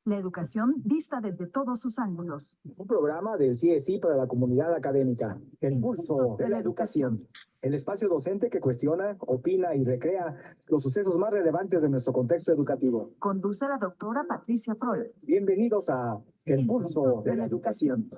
La educación vista desde todos sus ángulos. Un programa del CSI para la comunidad académica. El pulso de la educación. El espacio docente que cuestiona, opina y recrea los sucesos más relevantes de nuestro contexto educativo. Conduce la doctora Patricia Froll. Bienvenidos a El pulso de la educación.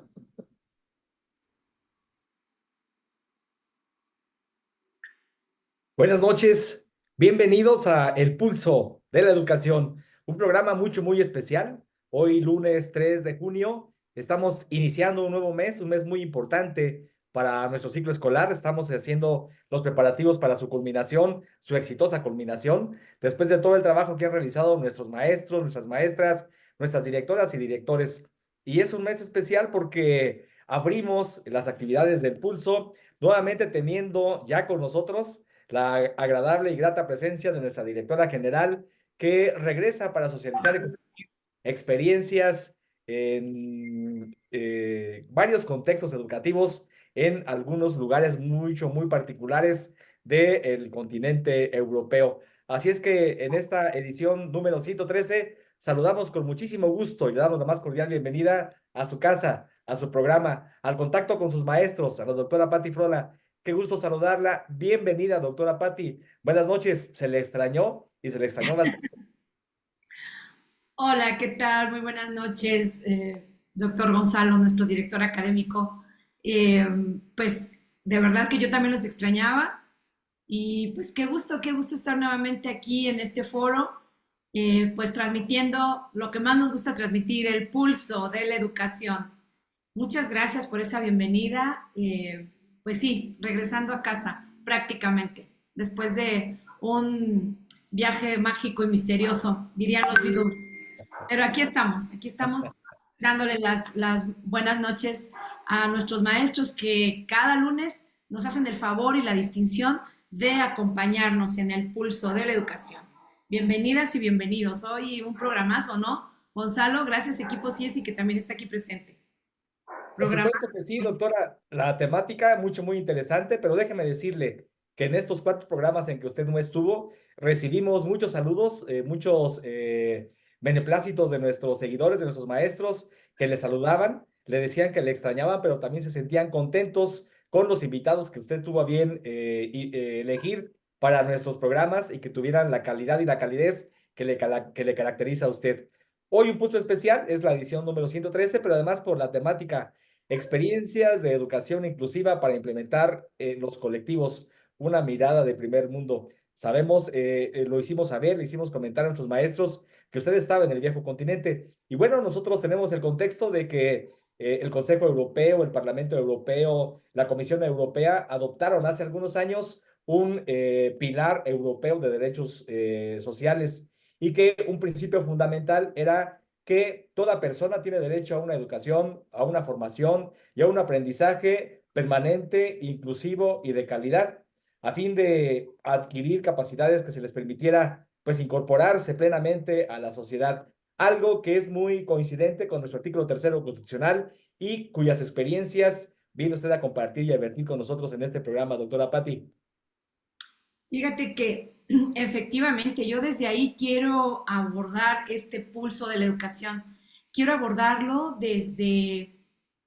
Buenas noches, bienvenidos a El Pulso de la Educación, un programa muy especial. Hoy lunes 3 de junio estamos iniciando un nuevo mes, un mes muy importante para nuestro ciclo escolar. Estamos haciendo los preparativos para su culminación, su exitosa culminación, después de todo el trabajo que han realizado nuestros maestros, nuestras maestras, nuestras directoras y directores. Y es un mes especial porque abrimos las actividades del Pulso, nuevamente teniendo ya con nosotros la agradable y grata presencia de nuestra directora general, que regresa para socializar y compartir experiencias en varios contextos educativos en algunos lugares muy particulares del continente europeo. Así es que en esta edición número 113 saludamos con muchísimo gusto y le damos la más cordial bienvenida a su casa, a su programa, al contacto con sus maestros, a la doctora Patti Frola. Qué gusto saludarla. Bienvenida, doctora Patti. Buenas noches. Se le extrañó y se le extrañó bastante. Hola, ¿qué tal? Muy buenas noches, doctor Gonzalo, nuestro director académico. Pues de verdad que yo también los extrañaba y pues qué gusto estar nuevamente aquí en este foro, pues transmitiendo lo que más nos gusta transmitir, el pulso de la educación. Muchas gracias por esa bienvenida. Pues sí, regresando a casa prácticamente, después de un viaje mágico y misterioso, dirían los Beatles. Pero aquí estamos dándole las buenas noches a nuestros maestros que cada lunes nos hacen el favor y la distinción de acompañarnos en el pulso de la educación. Bienvenidas y bienvenidos. Hoy un programazo, ¿no? Gonzalo, gracias equipo CIESI que también está aquí presente. Por supuesto que sí, doctora. La temática muy interesante, pero déjeme decirle que en estos 4 programas en que usted no estuvo, recibimos muchos saludos, muchos beneplácitos de nuestros seguidores, de nuestros maestros, que le saludaban, le decían que le extrañaban, pero también se sentían contentos con los invitados que usted tuvo a bien elegir para nuestros programas y que tuvieran la calidad y la calidez que le caracteriza a usted. Hoy un punto especial es la edición número 113, pero además por la temática experiencias de educación inclusiva para implementar en los colectivos una mirada de primer mundo. Sabemos, lo hicimos saber, le hicimos comentar a nuestros maestros que usted estaba en el viejo continente. Y bueno, nosotros tenemos el contexto de que el Consejo Europeo, el Parlamento Europeo, la Comisión Europea adoptaron hace algunos años un pilar europeo de derechos sociales y que un principio fundamental era que toda persona tiene derecho a una educación, a una formación y a un aprendizaje permanente, inclusivo y de calidad, a fin de adquirir capacidades que se les permitiera, pues, incorporarse plenamente a la sociedad. Algo que es muy coincidente con nuestro artículo 3º constitucional y cuyas experiencias viene usted a compartir y a vertir con nosotros en este programa, doctora Patti. Fíjate que efectivamente yo desde ahí quiero abordar este pulso de la educación. Quiero abordarlo desde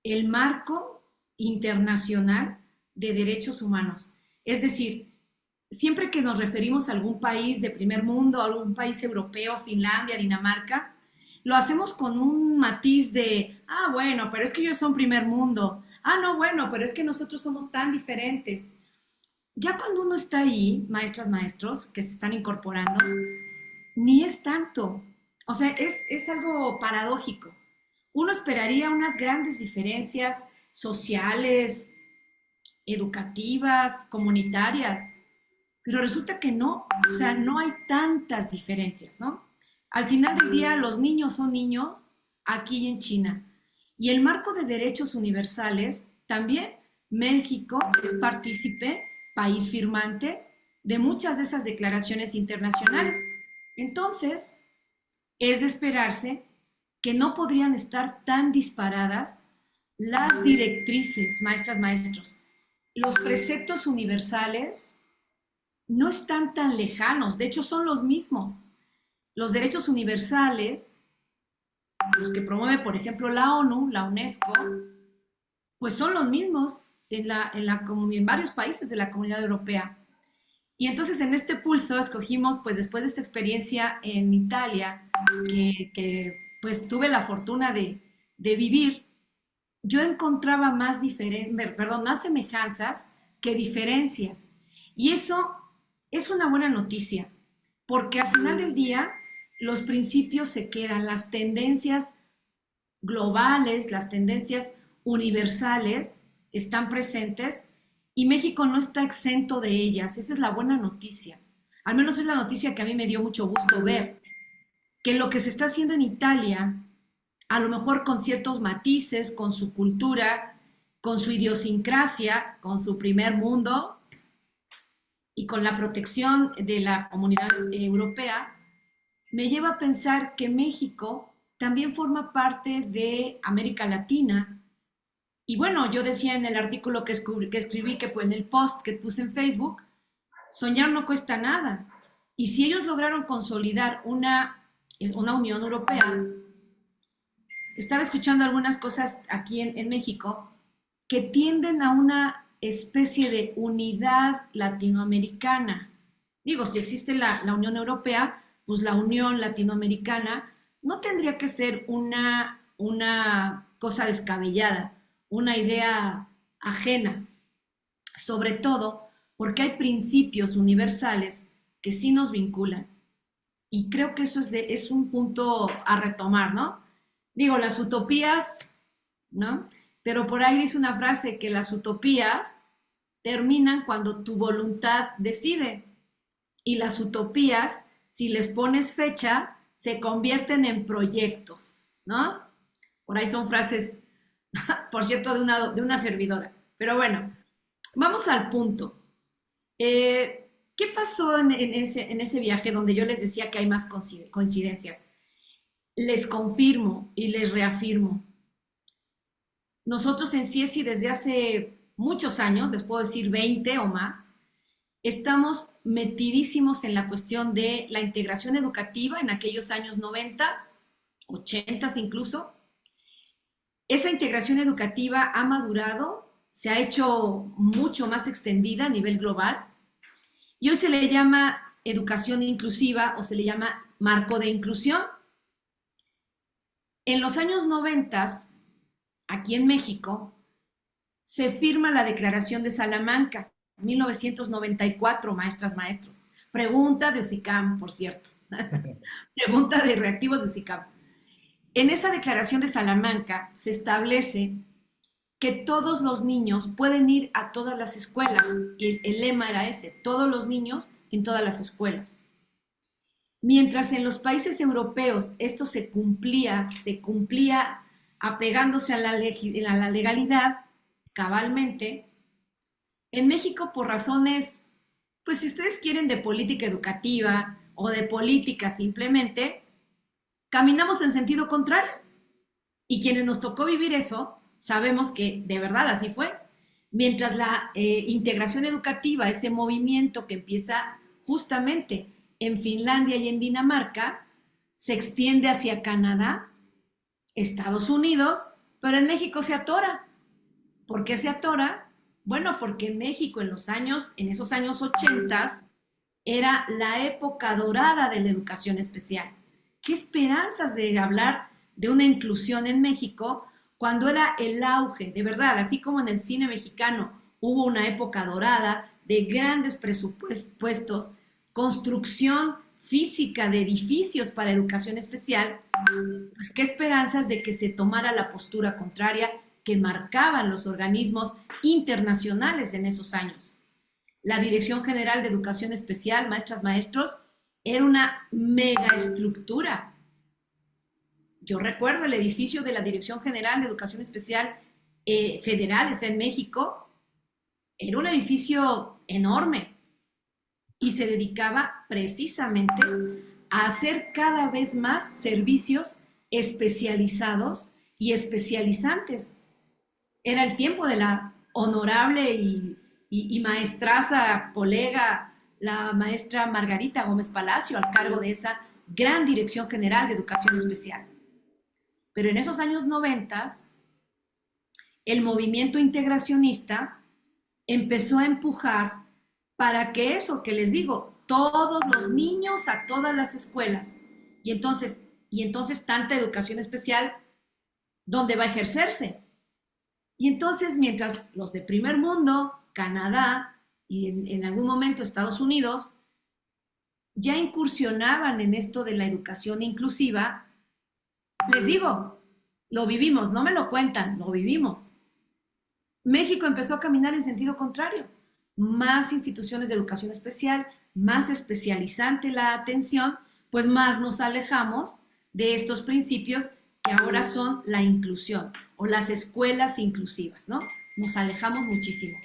el marco internacional de derechos humanos. Es decir, siempre que nos referimos a algún país de primer mundo, a algún país europeo, Finlandia, Dinamarca, lo hacemos con un matiz de, bueno, pero es que ellos son primer mundo. No, bueno, pero es que nosotros somos tan diferentes. Ya cuando uno está ahí, maestras, maestros, que se están incorporando, ni es tanto. O sea, es algo paradójico. Uno esperaría unas grandes diferencias sociales, educativas, comunitarias, pero resulta que no. O sea, no hay tantas diferencias, ¿no? Al final del día, los niños son niños aquí y en China. Y el marco de derechos universales, también México es partícipe, país firmante, de muchas de esas declaraciones internacionales. Entonces, es de esperarse que no podrían estar tan disparadas las directrices, maestras, maestros. Los preceptos universales no están tan lejanos, de hecho son los mismos. Los derechos universales los que promueve, por ejemplo, la ONU, la UNESCO, pues son los mismos en varios países de la Comunidad Europea. Y entonces en este pulso escogimos, pues después de esta experiencia en Italia, que pues tuve la fortuna de vivir, yo encontraba más semejanzas que diferencias. Y eso es una buena noticia, porque al final del día los principios se quedan, las tendencias globales, las tendencias universales están presentes y México no está exento de ellas. Esa es la buena noticia. Al menos es la noticia que a mí me dio mucho gusto ver, que lo que se está haciendo en Italia, a lo mejor con ciertos matices, con su cultura, con su idiosincrasia, con su primer mundo y con la protección de la comunidad europea, me lleva a pensar que México también forma parte de América Latina. Y bueno, yo decía en el artículo que escribí, que pues en el post que puse en Facebook, soñar no cuesta nada. Y si ellos lograron consolidar una Unión Europea, estaba escuchando algunas cosas aquí en México que tienden a una especie de unidad latinoamericana. Digo, si existe la Unión Europea, pues la Unión Latinoamericana no tendría que ser una cosa descabellada, una idea ajena, sobre todo porque hay principios universales que sí nos vinculan. Y creo que eso es un punto a retomar, ¿no? Digo, las utopías, ¿no? Pero por ahí dice una frase que las utopías terminan cuando tu voluntad decide. Y las utopías, si les pones fecha, se convierten en proyectos, ¿no? Por ahí son frases, por cierto, de una servidora. Pero bueno, vamos al punto. ¿Qué pasó en ese viaje donde yo les decía que hay más coincidencias? Les confirmo y les reafirmo. Nosotros en CIESI desde hace muchos años, les puedo decir 20 o más, estamos metidísimos en la cuestión de la integración educativa en aquellos años 90, 80 incluso. Esa integración educativa ha madurado, se ha hecho mucho más extendida a nivel global y hoy se le llama educación inclusiva o se le llama marco de inclusión. En los años 90, aquí en México, se firma la Declaración de Salamanca, 1994, maestras, maestros. Pregunta de UCICAM, por cierto. Pregunta de reactivos de UCICAM. En esa Declaración de Salamanca se establece que todos los niños pueden ir a todas las escuelas. Y el lema era ese, todos los niños en todas las escuelas. Mientras en los países europeos esto se cumplía apegándose a la legalidad cabalmente, en México por razones, pues si ustedes quieren de política educativa o de política simplemente, caminamos en sentido contrario. Y quienes nos tocó vivir eso, sabemos que de verdad así fue. Mientras la integración educativa, ese movimiento que empieza justamente en Finlandia y en Dinamarca, se extiende hacia Canadá, Estados Unidos, pero en México se atora. ¿Por qué se atora? Bueno, porque en México en esos años 80 era la época dorada de la educación especial. ¿Qué esperanzas de hablar de una inclusión en México cuando era el auge? De verdad, así como en el cine mexicano hubo una época dorada de grandes presupuestos, construcción física de edificios para educación especial, pues qué esperanzas de que se tomara la postura contraria que marcaban los organismos internacionales en esos años. La Dirección General de Educación Especial, maestras, maestros, era una megaestructura. Yo recuerdo el edificio de la Dirección General de Educación Especial Federales en México, era un edificio enorme y se dedicaba precisamente a hacer cada vez más servicios especializados y especializantes. Era el tiempo de la honorable y maestraza colega, la maestra Margarita Gómez Palacio, al cargo de esa gran Dirección General de Educación Especial. Pero en esos años 90, el movimiento integracionista empezó a empujar para que eso que les digo, todos los niños a todas las escuelas. Y entonces tanta educación especial, ¿dónde va a ejercerse? Y entonces, mientras los de primer mundo, Canadá y en algún momento Estados Unidos, ya incursionaban en esto de la educación inclusiva, les digo, lo vivimos, no me lo cuentan, lo vivimos. México empezó a caminar en sentido contrario. Más instituciones de educación especial, más especializante la atención, pues más nos alejamos de estos principios que ahora son la inclusión o las escuelas inclusivas, ¿no? Nos alejamos muchísimo.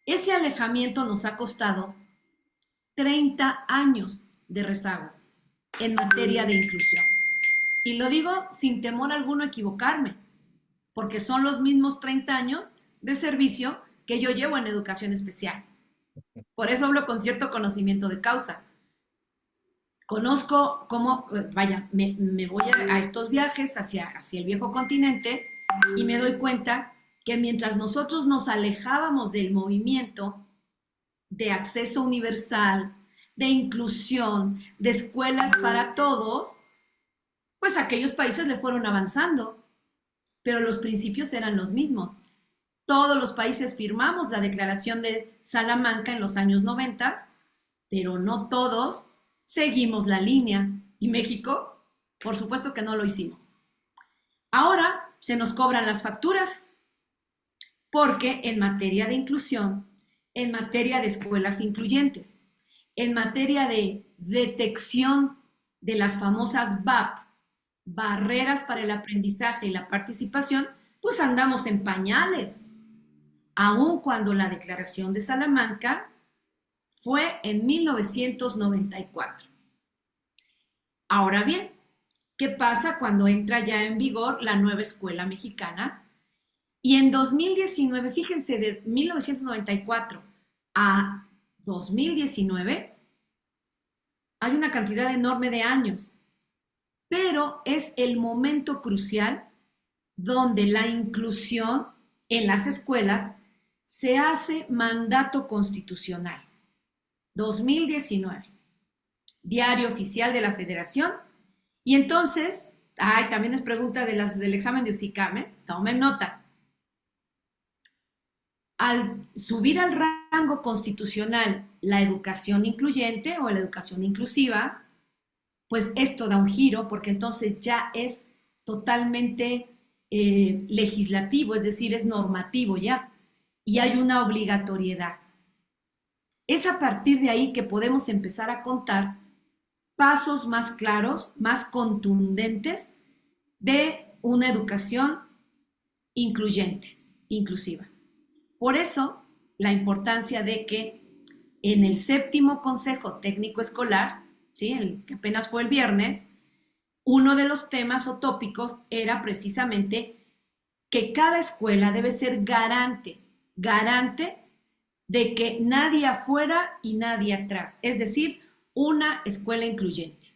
Ese alejamiento nos ha costado 30 años de rezago en materia de inclusión. Y lo digo sin temor alguno a equivocarme, porque son los mismos 30 años de servicio que yo llevo en educación especial. Por eso hablo con cierto conocimiento de causa. Conozco cómo, vaya, me voy a estos viajes hacia el viejo continente y me doy cuenta que mientras nosotros nos alejábamos del movimiento de acceso universal, de inclusión, de escuelas para todos, pues aquellos países le fueron avanzando, pero los principios eran los mismos. Todos los países firmamos la Declaración de Salamanca en los años 90, pero no todos seguimos la línea. Y México, por supuesto que no lo hicimos. Ahora se nos cobran las facturas, porque en materia de inclusión, en materia de escuelas incluyentes, en materia de detección de las famosas BAP, barreras para el aprendizaje y la participación, pues andamos en pañales. Aun cuando la Declaración de Salamanca fue en 1994. Ahora bien, ¿qué pasa cuando entra ya en vigor la nueva escuela mexicana? Y en 2019, fíjense, de 1994 a 2019, hay una cantidad enorme de años, pero es el momento crucial donde la inclusión en las escuelas se hace mandato constitucional. 2019, Diario Oficial de la Federación. Y entonces, también es pregunta del examen de USICAM, tomen nota. Al subir al rango constitucional la educación incluyente o la educación inclusiva, pues esto da un giro porque entonces ya es totalmente legislativo, es decir, es normativo ya, y hay una obligatoriedad. Es a partir de ahí que podemos empezar a contar pasos más claros, más contundentes de una educación incluyente, inclusiva. Por eso, la importancia de que en el 7º Consejo Técnico Escolar, ¿sí?, el que apenas fue el viernes, uno de los temas o tópicos era precisamente que cada escuela debe ser garante de que nadie afuera y nadie atrás, es decir, una escuela incluyente.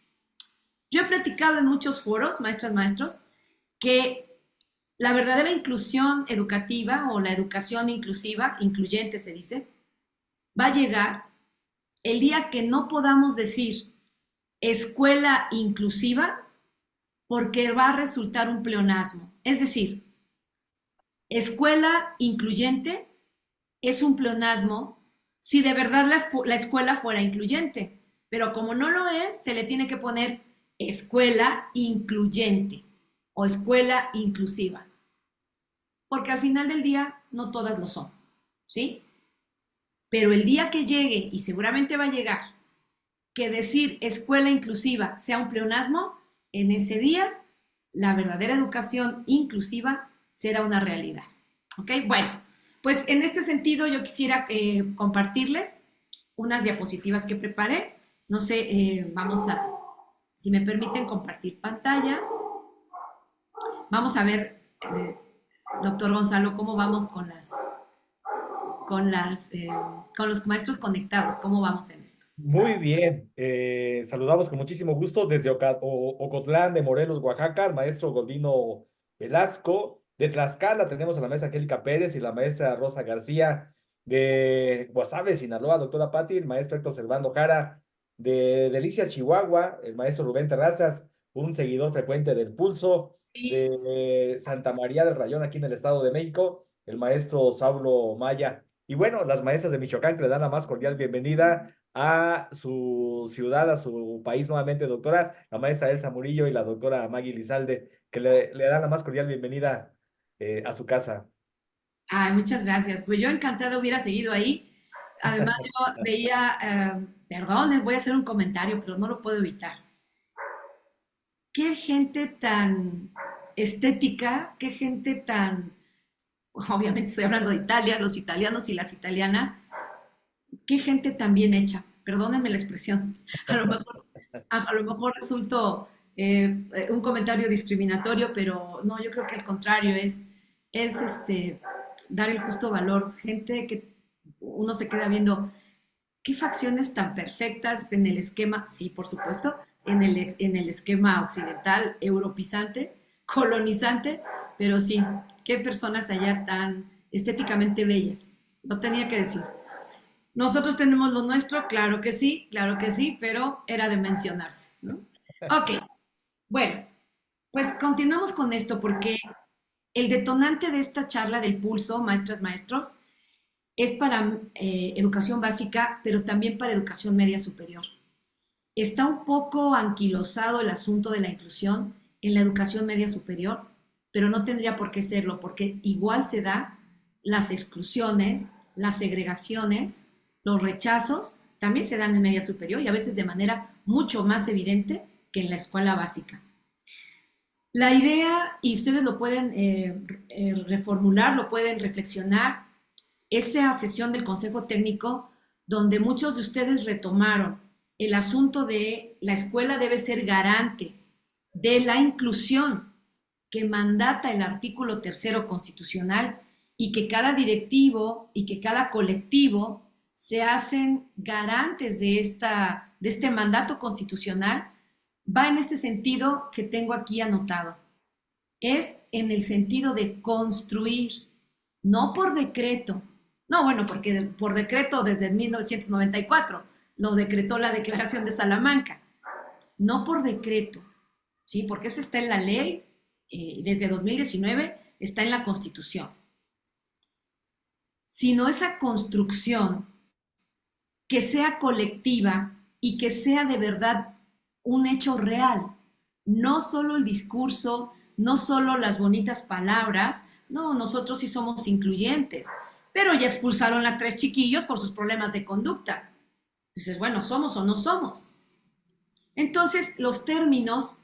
Yo he platicado en muchos foros, maestras, maestros, que la verdadera inclusión educativa o la educación inclusiva, incluyente se dice, va a llegar el día que no podamos decir escuela inclusiva porque va a resultar un pleonasmo. Es decir, escuela incluyente es un pleonasmo si de verdad la escuela fuera incluyente, pero como no lo es, se le tiene que poner escuela incluyente o escuela inclusiva, porque al final del día no todas lo son, ¿sí? Pero el día que llegue, y seguramente va a llegar, que decir escuela inclusiva sea un pleonasmo, en ese día la verdadera educación inclusiva será una realidad. ¿Ok? Bueno, pues en este sentido yo quisiera compartirles unas diapositivas que preparé. No sé, vamos a, si me permiten compartir pantalla. Vamos a ver, doctor Gonzalo, cómo vamos con con los maestros conectados. ¿Cómo vamos en esto? Muy bien. Saludamos con muchísimo gusto desde Ocotlán de Morelos, Oaxaca, al maestro Godino Velasco. De Tlaxcala tenemos a la maestra Angélica Pérez y la maestra Rosa García. De Guasave, Sinaloa, doctora Patti, el maestro Héctor Servando Jara. De Delicias, Chihuahua, el maestro Rubén Terrazas, un seguidor frecuente del Pulso. De Santa María del Rayón, aquí en el Estado de México, el maestro Saulo Maya. Y bueno, las maestras de Michoacán que le dan la más cordial bienvenida a su ciudad, a su país nuevamente, doctora, la maestra Elsa Murillo y la doctora Maggie Lizalde, que le dan la más cordial bienvenida a su casa. Ay, muchas gracias. Pues yo encantada hubiera seguido ahí. Además, yo veía, perdón, voy a hacer un comentario, pero no lo puedo evitar. Qué gente tan estética, qué gente tan, obviamente estoy hablando de Italia, los italianos y las italianas, qué gente tan bien hecha. Perdónenme la expresión. A lo mejor resultó un comentario discriminatorio, pero no, yo creo que al contrario es dar el justo valor. Gente que uno se queda viendo qué facciones tan perfectas en el esquema, sí, por supuesto, en el esquema occidental, europizante, colonizante, pero sí, qué personas allá tan estéticamente bellas. Lo tenía que decir. Nosotros tenemos lo nuestro, claro que sí, pero era de mencionarse, ¿no? Ok, bueno, pues continuamos con esto porque el detonante de esta charla del Pulso, maestras, maestros, es para educación básica, pero también para educación media superior. Está un poco anquilosado el asunto de la inclusión en la educación media superior, pero no tendría por qué serlo, porque igual se da las exclusiones, las segregaciones, los rechazos, también se dan en media superior y a veces de manera mucho más evidente que en la escuela básica. La idea, y ustedes lo pueden reformular, lo pueden reflexionar, esta sesión del Consejo Técnico, donde muchos de ustedes retomaron el asunto de la escuela debe ser garante de la inclusión que mandata el artículo 3 constitucional y que cada directivo y que cada colectivo se hacen garantes de este mandato constitucional, va en este sentido que tengo aquí anotado. Es en el sentido de construir, no por decreto. No, bueno, porque por decreto desde 1994 lo decretó la Declaración de Salamanca. No por decreto, ¿sí? Porque eso está en la ley, desde 2019 está en la Constitución. Sino esa construcción que sea colectiva y que sea de verdad un hecho real. No solo el discurso, no solo las bonitas palabras. No, nosotros sí somos incluyentes, pero ya expulsaron a 3 chiquillos por sus problemas de conducta. Dices, bueno, ¿somos o no somos? Entonces, los términos,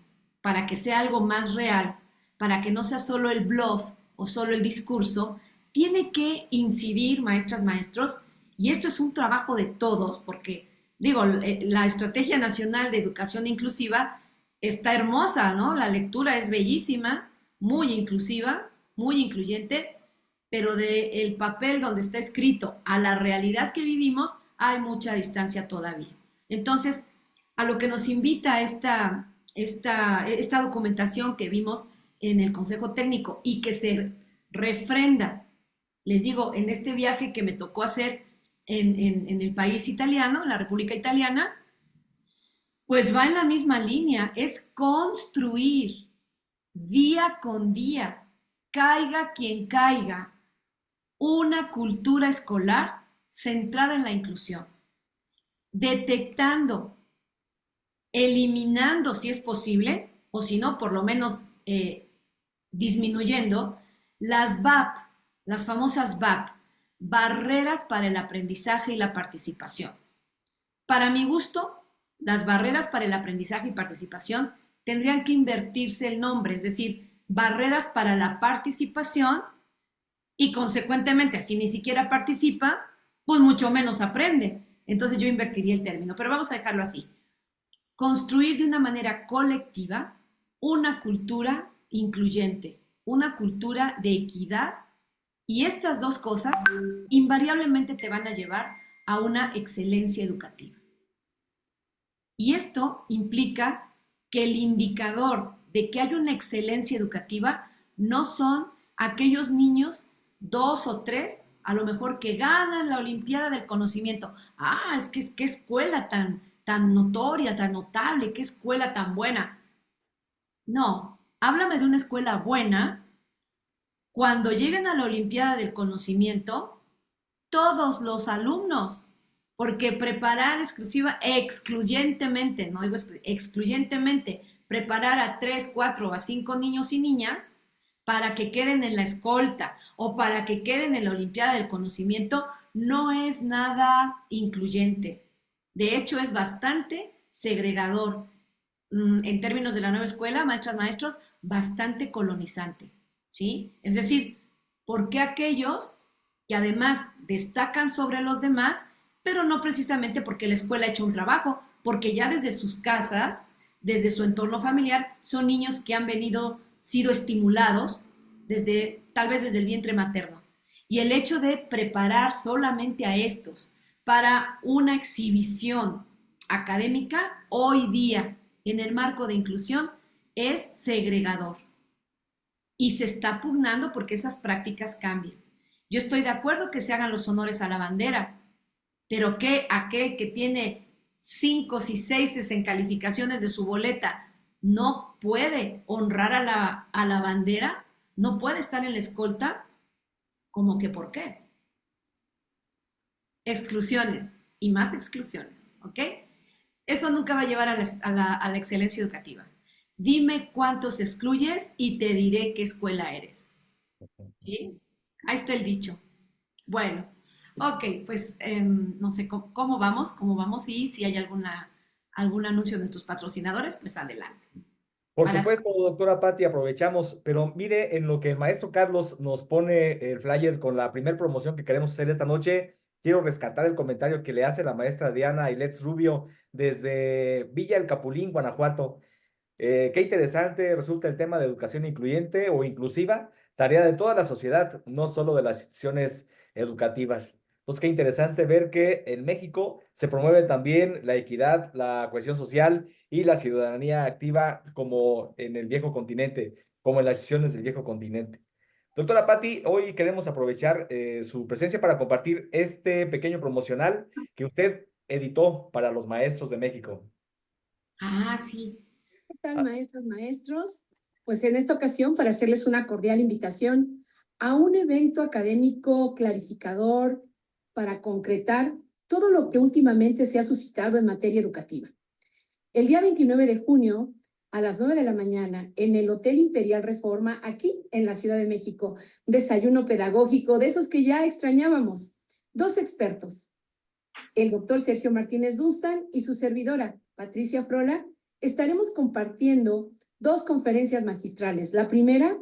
para que sea algo más real, para que no sea solo el bluff o solo el discurso, tiene que incidir, maestras, maestros, y esto es un trabajo de todos, porque, digo, la Estrategia Nacional de Educación Inclusiva está hermosa, ¿no? La lectura es bellísima, muy inclusiva, muy incluyente, pero del papel donde está escrito a la realidad que vivimos hay mucha distancia todavía. Entonces, a lo que nos invita esta documentación que vimos en el Consejo Técnico y que se refrenda, les digo, en este viaje que me tocó hacer en el país italiano, en la República Italiana, pues va en la misma línea, es construir día con día, caiga quien caiga, una cultura escolar centrada en la inclusión, detectando, eliminando si es posible, o si no, por lo menos disminuyendo las BAP, las famosas BAP, barreras para el aprendizaje y la participación. Para mi gusto, las barreras para el aprendizaje y participación tendrían que invertirse el nombre, es decir, barreras para la participación y consecuentemente, si ni siquiera participa, pues mucho menos aprende. Entonces yo invertiría el término, pero vamos a dejarlo así. Construir de una manera colectiva una cultura incluyente, una cultura de equidad Y estas dos cosas invariablemente te van a llevar a una excelencia educativa. Y esto implica que el indicador de que hay una excelencia educativa no son aquellos niños, 2 o 3, a lo mejor que ganan la Olimpiada del Conocimiento. Ah, es que qué escuela tan notoria, tan notable, qué escuela tan buena. No, háblame de una escuela buena cuando lleguen a la Olimpiada del Conocimiento, todos los alumnos, porque preparar excluyentemente, no digo excluyentemente, preparar a 3, 4 a 5 niños y niñas para que queden en la escolta o para que queden en la Olimpiada del Conocimiento no es nada incluyente. De hecho, es bastante segregador. En términos de la nueva escuela, maestras, maestros, bastante colonizante, ¿sí? Es decir, ¿por qué aquellos que además destacan sobre los demás, pero no precisamente porque la escuela ha hecho un trabajo, porque ya desde sus casas, desde su entorno familiar, son niños que han sido estimulados tal vez desde el vientre materno? Y el hecho de preparar solamente a estos para una exhibición académica hoy día en el marco de inclusión es segregador y se está pugnando porque esas prácticas cambien. Yo estoy de acuerdo que se hagan los honores a la bandera, pero que aquel que tiene 5 y 6 en calificaciones de su boleta no puede honrar a la bandera, no puede estar en la escolta, ¿cómo que por qué? Exclusiones y más exclusiones, ¿ok? Eso nunca va a llevar a la excelencia educativa. Dime cuántos excluyes y te diré qué escuela eres. ¿Sí? Ahí está el dicho. Bueno, ok, pues no sé cómo vamos y si hay algún anuncio de nuestros patrocinadores, pues adelante. Por Para- supuesto, doctora Patti, aprovechamos, pero mire en lo que el maestro Carlos nos pone el flyer con la primer promoción que queremos hacer esta noche. Quiero rescatar el comentario que le hace la maestra Diana Ailets Rubio desde Villa El Capulín, Guanajuato. Qué interesante resulta el tema de educación incluyente o inclusiva, tarea de toda la sociedad, no solo de las instituciones educativas. Entonces, qué interesante ver que en México se promueve también la equidad, la cohesión social y la ciudadanía activa como en el viejo continente, como en las instituciones del viejo continente. Doctora Patti, hoy queremos aprovechar su presencia para compartir este pequeño promocional que usted editó para los maestros de México. Sí. ¿Qué tal, maestras, maestros? Pues en esta ocasión, para hacerles una cordial invitación a un evento académico clarificador para concretar todo lo que últimamente se ha suscitado en materia educativa. El día 29 de junio, a las 9 de la mañana, en el Hotel Imperial Reforma, aquí en la Ciudad de México, desayuno pedagógico, de esos que ya extrañábamos. 2 expertos, el doctor Sergio Martínez Dunstan y su servidora, Patricia Frola, estaremos compartiendo 2 conferencias magistrales. La primera,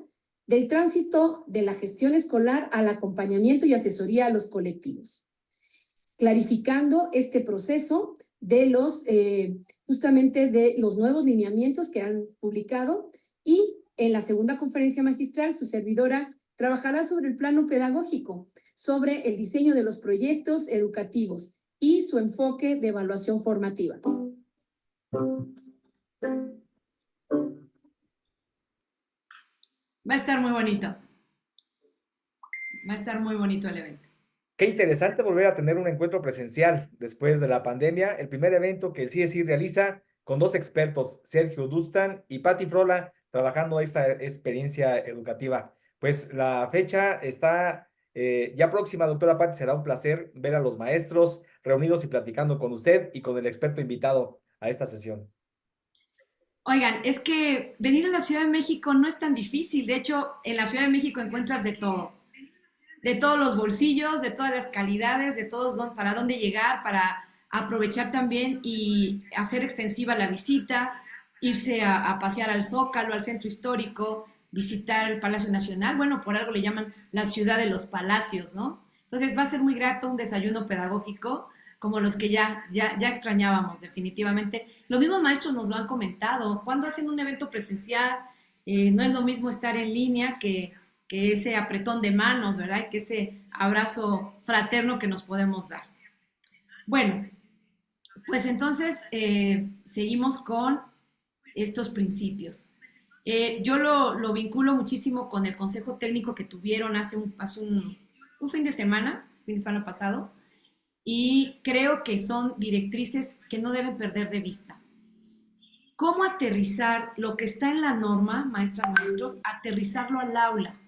del tránsito de la gestión escolar al acompañamiento y asesoría a los colectivos, clarificando este proceso de justamente de los nuevos lineamientos que han publicado. Y en la segunda conferencia magistral, su servidora trabajará sobre el plano pedagógico, sobre el diseño de los proyectos educativos y su enfoque de evaluación formativa. Va a estar muy bonito. Va a estar muy bonito el evento. Qué interesante volver a tener un encuentro presencial después de la pandemia. El primer evento que el CSI realiza con 2 expertos, Sergio Dustan y Patti Frola, trabajando esta experiencia educativa. Pues la fecha está ya próxima, doctora Patti. Será un placer ver a los maestros reunidos y platicando con usted y con el experto invitado a esta sesión. Oigan, es que venir a la Ciudad de México no es tan difícil. De hecho, en la Ciudad de México encuentras de todo. De todos los bolsillos, de todas las calidades, de todos para dónde llegar, para aprovechar también y hacer extensiva la visita, irse a pasear al Zócalo, al centro histórico, visitar el Palacio Nacional. Bueno, por algo le llaman la ciudad de los palacios, ¿no? Entonces va a ser muy grato un desayuno pedagógico como los que ya extrañábamos definitivamente. Los mismos maestros nos lo han comentado. Cuando hacen un evento presencial, no es lo mismo estar en línea que que ese apretón de manos, ¿verdad? Que ese abrazo fraterno que nos podemos dar. Bueno, pues entonces seguimos con estos principios. Yo lo vinculo muchísimo con el consejo técnico que tuvieron hace un fin de semana pasado, y creo que son directrices que no deben perder de vista. ¿Cómo aterrizar lo que está en la norma, maestras, maestros, aterrizarlo al aula?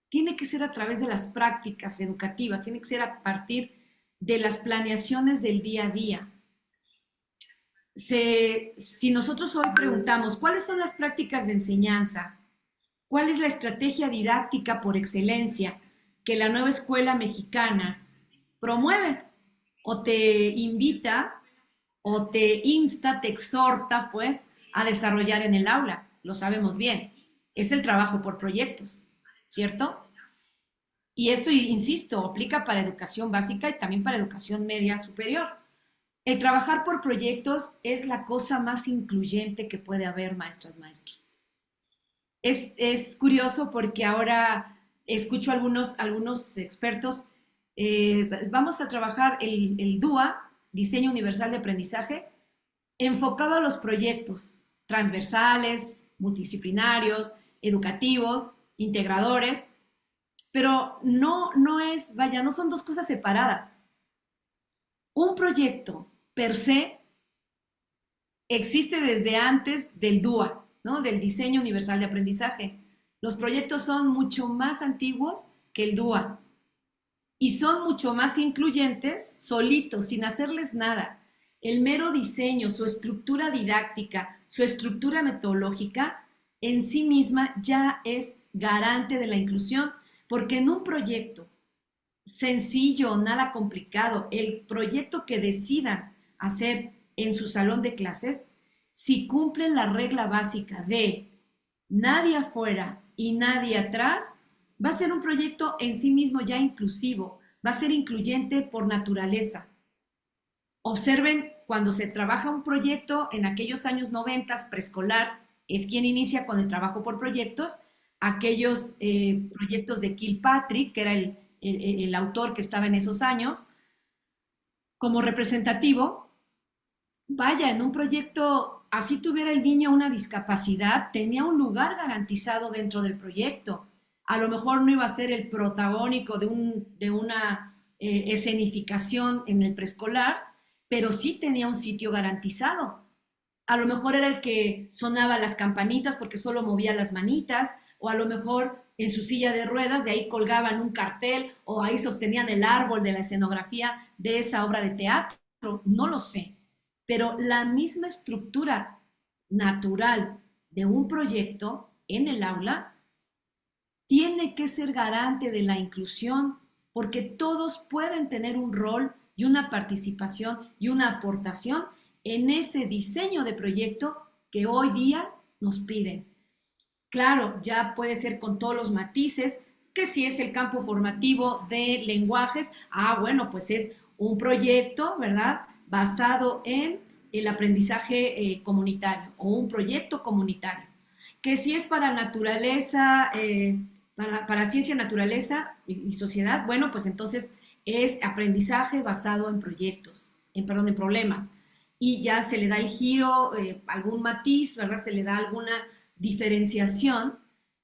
Tiene que ser a través de las prácticas educativas, tiene que ser a partir de las planeaciones del día a día. Si nosotros hoy preguntamos, ¿cuáles son las prácticas de enseñanza? ¿Cuál es la estrategia didáctica por excelencia que la nueva escuela mexicana promueve? O te invita, o te insta, te exhorta, pues, a desarrollar en el aula. Lo sabemos bien. Es el trabajo por proyectos, ¿cierto? Y esto, insisto, aplica para educación básica y también para educación media superior. El trabajar por proyectos es la cosa más incluyente que puede haber, maestras, maestros. Es curioso porque ahora escucho a algunos expertos, vamos a trabajar el DUA, Diseño Universal de Aprendizaje, enfocado a los proyectos transversales, multidisciplinarios, educativos, integradores, pero no son dos cosas separadas. Un proyecto per se existe desde antes del DUA, ¿no? Del Diseño Universal de Aprendizaje. Los proyectos son mucho más antiguos que el DUA y son mucho más incluyentes solitos, sin hacerles nada. El mero diseño, su estructura didáctica, su estructura metodológica, en sí misma ya es garante de la inclusión, porque en un proyecto sencillo, nada complicado, el proyecto que decidan hacer en su salón de clases, si cumplen la regla básica de nadie afuera y nadie atrás, va a ser un proyecto en sí mismo ya inclusivo, va a ser incluyente por naturaleza. Observen, cuando se trabaja un proyecto en aquellos años 90, preescolar es quien inicia con el trabajo por proyectos, aquellos proyectos de Kilpatrick, que era el autor que estaba en esos años, como representativo. Vaya, en un proyecto, así tuviera el niño una discapacidad, tenía un lugar garantizado dentro del proyecto. A lo mejor no iba a ser el protagónico de una escenificación en el preescolar, pero sí tenía un sitio garantizado. A lo mejor era el que sonaba las campanitas porque solo movía las manitas, o a lo mejor en su silla de ruedas, de ahí colgaban un cartel, o ahí sostenían el árbol de la escenografía de esa obra de teatro, no lo sé. Pero la misma estructura natural de un proyecto en el aula tiene que ser garante de la inclusión, porque todos pueden tener un rol y una participación y una aportación en ese diseño de proyecto que hoy día nos piden. Claro, ya puede ser con todos los matices, que si es el campo formativo de lenguajes, bueno, pues es un proyecto, ¿verdad?, basado en el aprendizaje comunitario o un proyecto comunitario. Que si es para naturaleza, para ciencia, naturaleza y sociedad, bueno, pues entonces es aprendizaje basado en proyectos, en problemas. Y ya se le da el giro, algún matiz, ¿verdad? Se le da alguna diferenciación,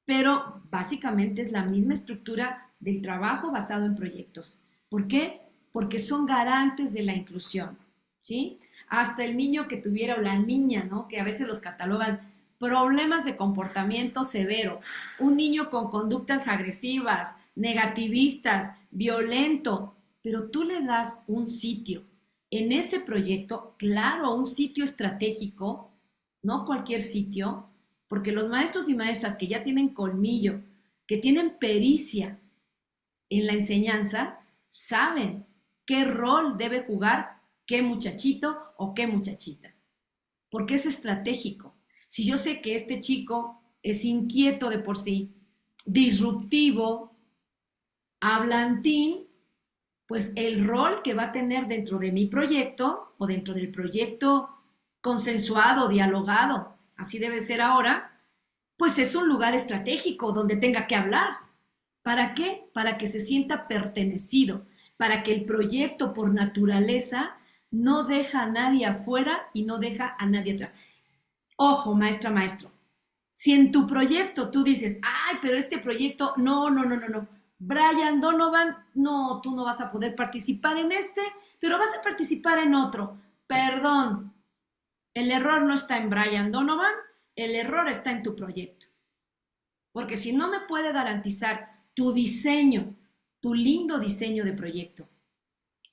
pero básicamente es la misma estructura del trabajo basado en proyectos. ¿Por qué? Porque son garantes de la inclusión, ¿sí? Hasta el niño que tuviera, o la niña, ¿no?, que a veces los catalogan problemas de comportamiento severo, un niño con conductas agresivas, negativistas, violento, pero tú le das un sitio en ese proyecto, claro, un sitio estratégico, no cualquier sitio, porque los maestros y maestras que ya tienen colmillo, que tienen pericia en la enseñanza, saben qué rol debe jugar qué muchachito o qué muchachita, porque es estratégico. Si yo sé que este chico es inquieto de por sí, disruptivo, hablantín, pues el rol que va a tener dentro de mi proyecto o dentro del proyecto consensuado, dialogado, así debe ser ahora, pues es un lugar estratégico donde tenga que hablar, ¿Para qué? Para que se sienta pertenecido, para que el proyecto por naturaleza no deja a nadie afuera y no deja a nadie atrás. Ojo, maestra, maestro, si en tu proyecto tú dices, ay, pero este proyecto, no, Brian Donovan, no, tú no vas a poder participar en este, pero vas a participar en otro. Perdón, el error no está en Brian Donovan, el error está en tu proyecto. Porque si no me puede garantizar tu diseño, tu lindo diseño de proyecto,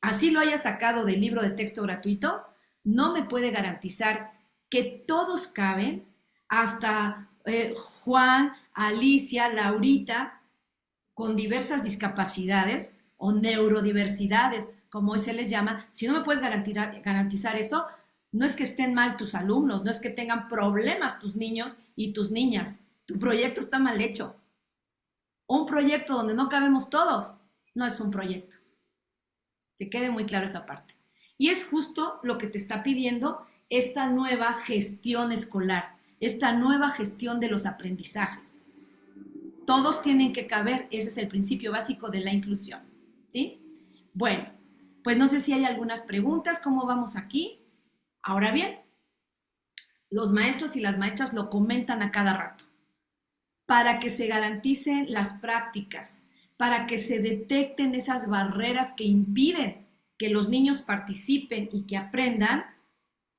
así lo hayas sacado del libro de texto gratuito, no me puede garantizar que todos caben, hasta Juan, Alicia, Laurita, con diversas discapacidades o neurodiversidades, como se les llama. Si no me puedes garantizar eso, no es que estén mal tus alumnos, no es que tengan problemas tus niños y tus niñas. Tu proyecto está mal hecho. Un proyecto donde no cabemos todos no es un proyecto. Que quede muy claro esa parte. Y es justo lo que te está pidiendo esta nueva gestión escolar, esta nueva gestión de los aprendizajes. Todos tienen que caber, ese es el principio básico de la inclusión, ¿sí? Bueno, pues no sé si hay algunas preguntas, ¿cómo vamos aquí? Ahora bien, los maestros y las maestras lo comentan a cada rato. Para que se garanticen las prácticas, para que se detecten esas barreras que impiden que los niños participen y que aprendan,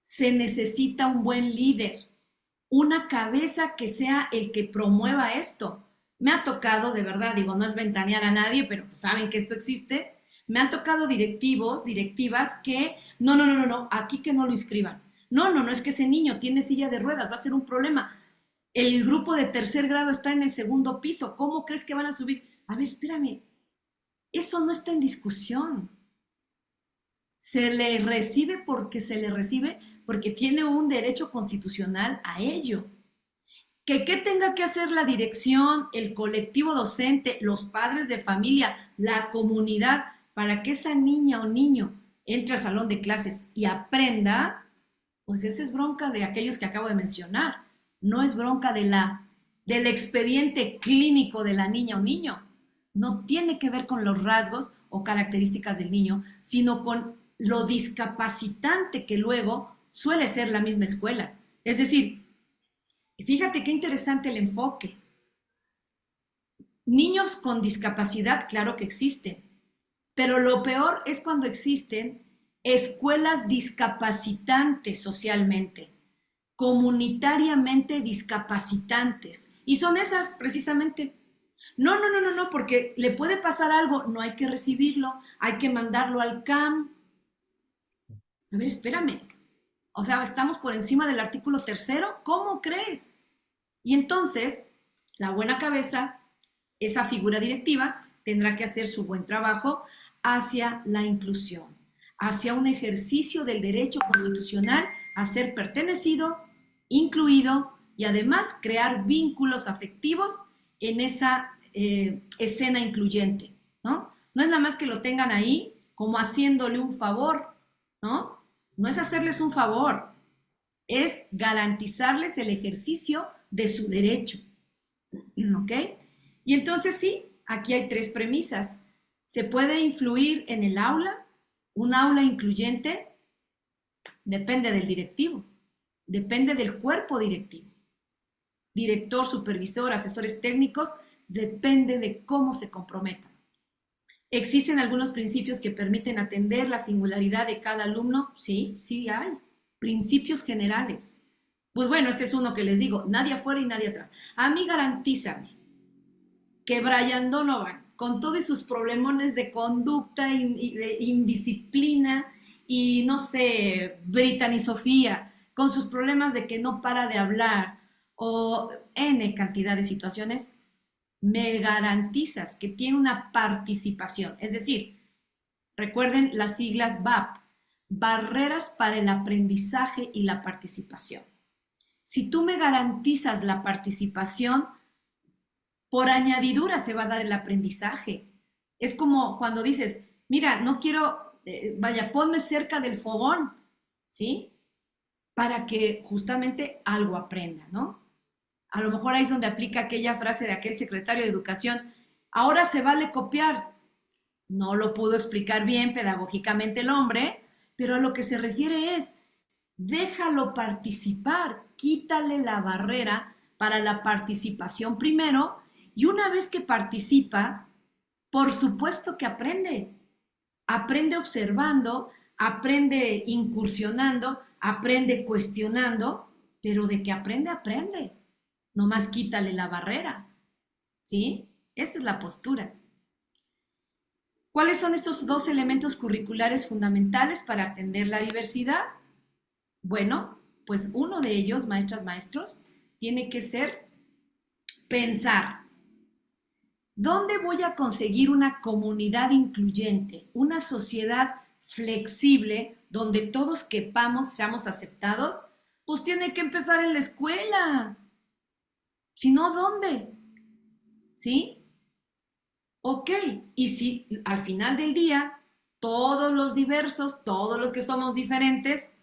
se necesita un buen líder, una cabeza que sea el que promueva esto. Me ha tocado, de verdad, digo, no es ventanear a nadie, pero pues saben que esto existe. Me han tocado directivos, directivas que, no, aquí que no lo inscriban. No, es que ese niño tiene silla de ruedas, va a ser un problema. El grupo de tercer grado está en el segundo piso, ¿cómo crees que van a subir? A ver, espérame, eso no está en discusión. Se le recibe porque se le recibe, porque tiene un derecho constitucional a ello. ¿Qué tenga que hacer la dirección, el colectivo docente, los padres de familia, la comunidad, para que esa niña o niño entre al salón de clases y aprenda? Pues esa es bronca de aquellos que acabo de mencionar. No es bronca del expediente clínico de la niña o niño. No tiene que ver con los rasgos o características del niño, sino con lo discapacitante que luego suele ser la misma escuela. Es decir, fíjate qué interesante el enfoque. Niños con discapacidad, claro que existen, pero lo peor es cuando existen escuelas discapacitantes socialmente, comunitariamente discapacitantes. Y son esas precisamente. No, porque le puede pasar algo, no hay que recibirlo, hay que mandarlo al CAM. A ver, espérame. O sea, estamos por encima del artículo 3º, ¿cómo crees? Y entonces, la buena cabeza, esa figura directiva, tendrá que hacer su buen trabajo hacia la inclusión, hacia un ejercicio del derecho constitucional a ser pertenecido, incluido y además crear vínculos afectivos en esa escena incluyente, ¿no? No es nada más que lo tengan ahí como haciéndole un favor, ¿no? No es hacerles un favor, es garantizarles el ejercicio de su derecho, ¿ok? Y entonces sí, aquí hay 3 premisas. ¿Se puede influir en el aula? ¿Un aula incluyente? Depende del directivo, depende del cuerpo directivo. Director, supervisor, asesores técnicos, depende de cómo se comprometan. ¿Existen algunos principios que permiten atender la singularidad de cada alumno? Sí, sí hay. Principios generales. Pues bueno, este es uno que les digo, nadie afuera y nadie atrás. A mí garantízame que Brian Donovan, con todos sus problemones de conducta y de indisciplina, y no sé, Brittany Sofía, con sus problemas de que no para de hablar, o N cantidad de situaciones, me garantizas que tiene una participación. Es decir, recuerden las siglas BAP, Barreras para el Aprendizaje y la Participación. Si tú me garantizas la participación, por añadidura se va a dar el aprendizaje. Es como cuando dices, mira, no quiero, ponme cerca del fogón, ¿sí? Para que justamente algo aprenda, ¿no? A lo mejor ahí es donde aplica aquella frase de aquel secretario de Educación, Ahora se vale copiar. No lo pudo explicar bien pedagógicamente el hombre, pero a lo que se refiere es, déjalo participar, quítale la barrera para la participación primero, y una vez que participa, por supuesto que aprende. Aprende observando, aprende incursionando, aprende cuestionando, pero de que aprende, aprende. Nomás quítale la barrera, ¿sí? Esa es la postura. ¿Cuáles son estos dos elementos curriculares fundamentales para atender la diversidad? Bueno, pues uno de ellos, maestras, maestros, tiene que ser pensar, ¿dónde voy a conseguir una comunidad incluyente, una sociedad flexible donde todos quepamos, seamos aceptados? Pues tiene que empezar en la escuela. Si no, ¿dónde? ¿Sí? Ok, y si al final del día todos los diversos, todos los que somos diferentes,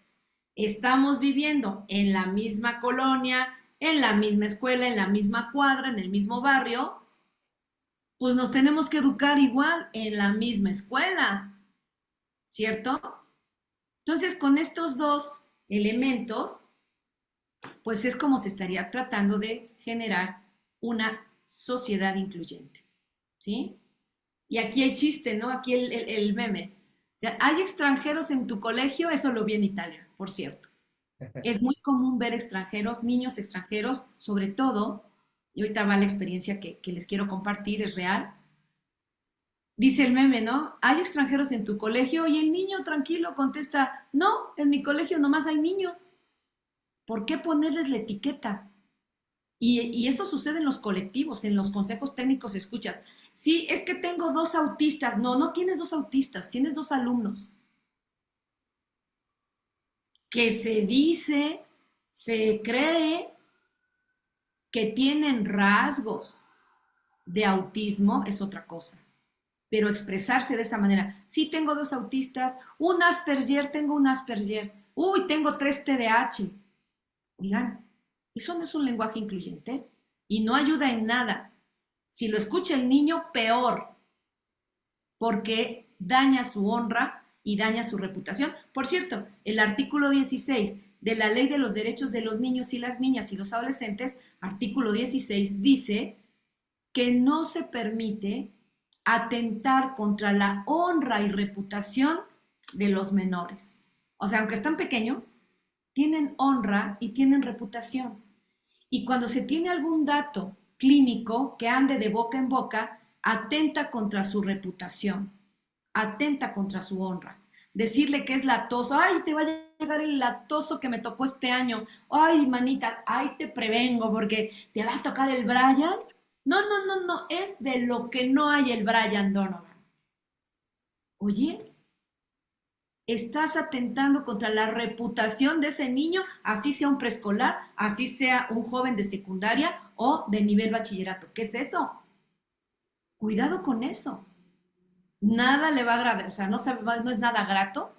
estamos viviendo en la misma colonia, en la misma escuela, en la misma cuadra, en el mismo barrio, pues nos tenemos que educar igual en la misma escuela, ¿cierto? Entonces, con estos dos elementos, pues es como se estaría tratando de generar una sociedad incluyente, ¿sí? Y aquí el chiste, ¿no? Aquí el meme. O sea, ¿hay extranjeros en tu colegio? Eso lo vi en Italia, por cierto. Es muy común ver extranjeros, niños extranjeros, sobre todo, y ahorita va la experiencia que les quiero compartir, es real. Dice el meme, ¿no? ¿Hay extranjeros en tu colegio? Y el niño tranquilo contesta, no, en mi colegio nomás hay niños. ¿Por qué ponerles la etiqueta? Y eso sucede en los colectivos, en los consejos técnicos escuchas. Sí, es que tengo 2 autistas. No, no tienes 2 autistas, tienes 2 alumnos. Que se dice, se cree que tienen rasgos de autismo es otra cosa. Pero expresarse de esa manera, sí tengo 2 autistas, un Asperger, tengo un Asperger, uy, tengo 3 TDAH. Oigan, eso no es un lenguaje incluyente y no ayuda en nada. Si lo escucha el niño, peor, porque daña su honra y daña su reputación. Por cierto, el artículo 16 de la Ley de los Derechos de los Niños y las Niñas y los Adolescentes, artículo 16, dice que no se permite atentar contra la honra y reputación de los menores. O sea, aunque están pequeños, tienen honra y tienen reputación. Y cuando se tiene algún dato clínico que ande de boca en boca, atenta contra su reputación, atenta contra su honra. Decirle que es latoso, ay, te va a llegar el latoso que me tocó este año, ay, manita, ay, te prevengo porque te va a tocar el Brian. No, no, no, no, es de lo que no hay el Brian Donovan. Oye, estás atentando contra la reputación de ese niño, así sea un preescolar, así sea un joven de secundaria o de nivel bachillerato. ¿Qué es eso? Cuidado con eso. Nada le va a agradar, o sea, no es nada grato.